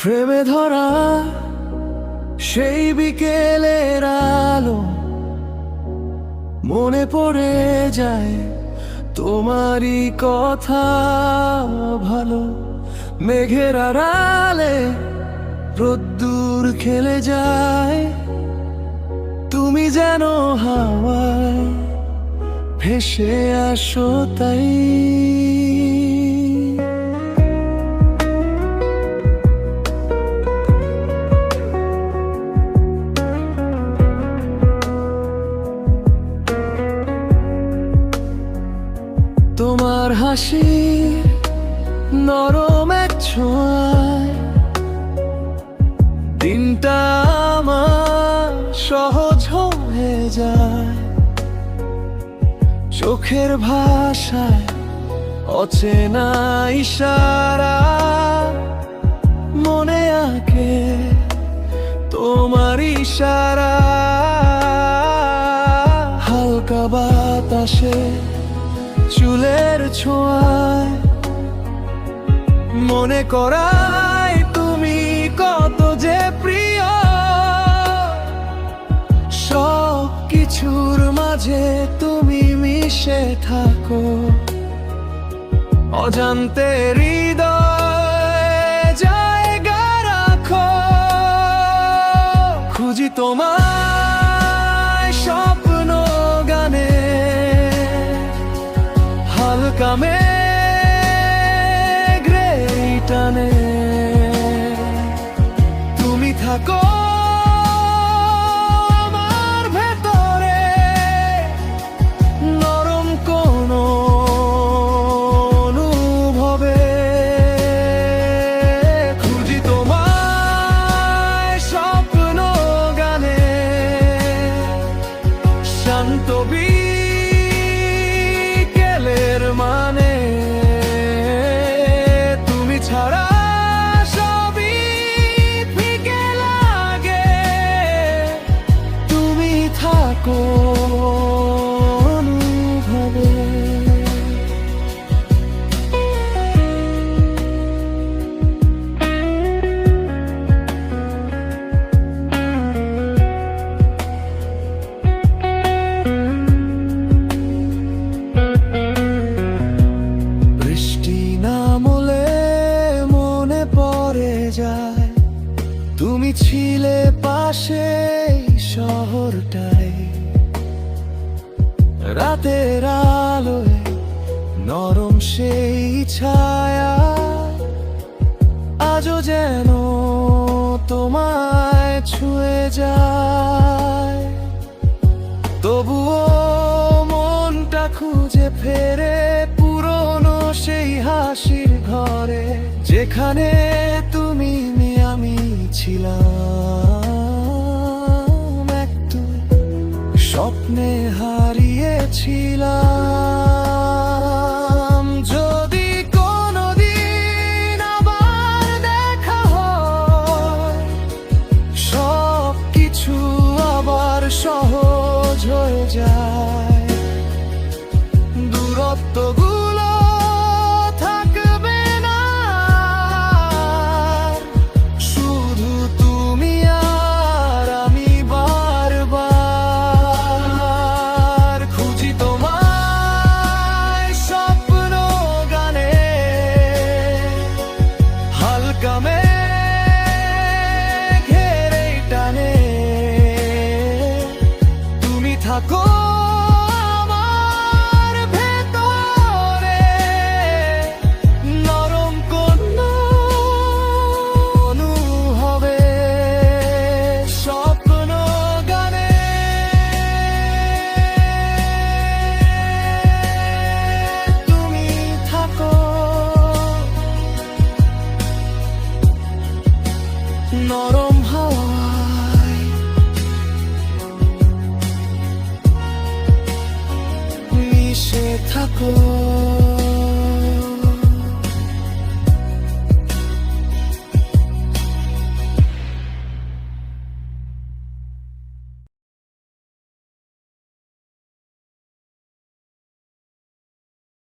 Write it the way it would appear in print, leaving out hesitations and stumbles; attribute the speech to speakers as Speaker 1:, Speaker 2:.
Speaker 1: প্রেমে ধরা সেই বিকেলের আলো মনে পড়ে যায় তোমারই কথা ভালো। মেঘের আড়ালে রোদ্দুর খেলে যায়, তুমি যেন হাওয়ায় ভেসে আসো তাই। তোমার হাসি নরম এক ছোঁয়ায় দিনটা আমার সহজ হয়ে যায়। চোখের ভাষায় অচেনা ইশারা মনে আঁকে তোমার ইশারা। হালকা বাতাসে চুলের ছোঁয়ায় মনে করায় তুমি কত যে প্রিয়। সব কিছুর মাঝে তুমি মিশে থাকো, অজান্তে হৃদয়ে জায়গা রাখো। খুঁজি তোমায় স্বপ্ন গানে, হালকা মেঘে টানে তুমি থাকো আমার ভেতরে। নরম কোনো অনুভবে খুঁজি তোমায় স্বপ্ন গানে, শান্ত মানে তুমি ছাড়া সবই ফিকে লাগে। তুমি থাকো অনুভবে। তুমি ছিলে পাশে শহরটায়, রাতের আলোয় নরম সেই ছায়া আজও যেন তোমায় ছুঁয়ে যায়। তবুও মনটা খুঁজে ফেরে পুরনো সেই হাসির ঘরে, যেখানে তুমি আমি ছিলাম একটু স্বপ্নে হারিয়েছিলাম। যদি কোনোদিন আবার দেখা হয়, সব কিছু আবার সহজ হয়ে যায়।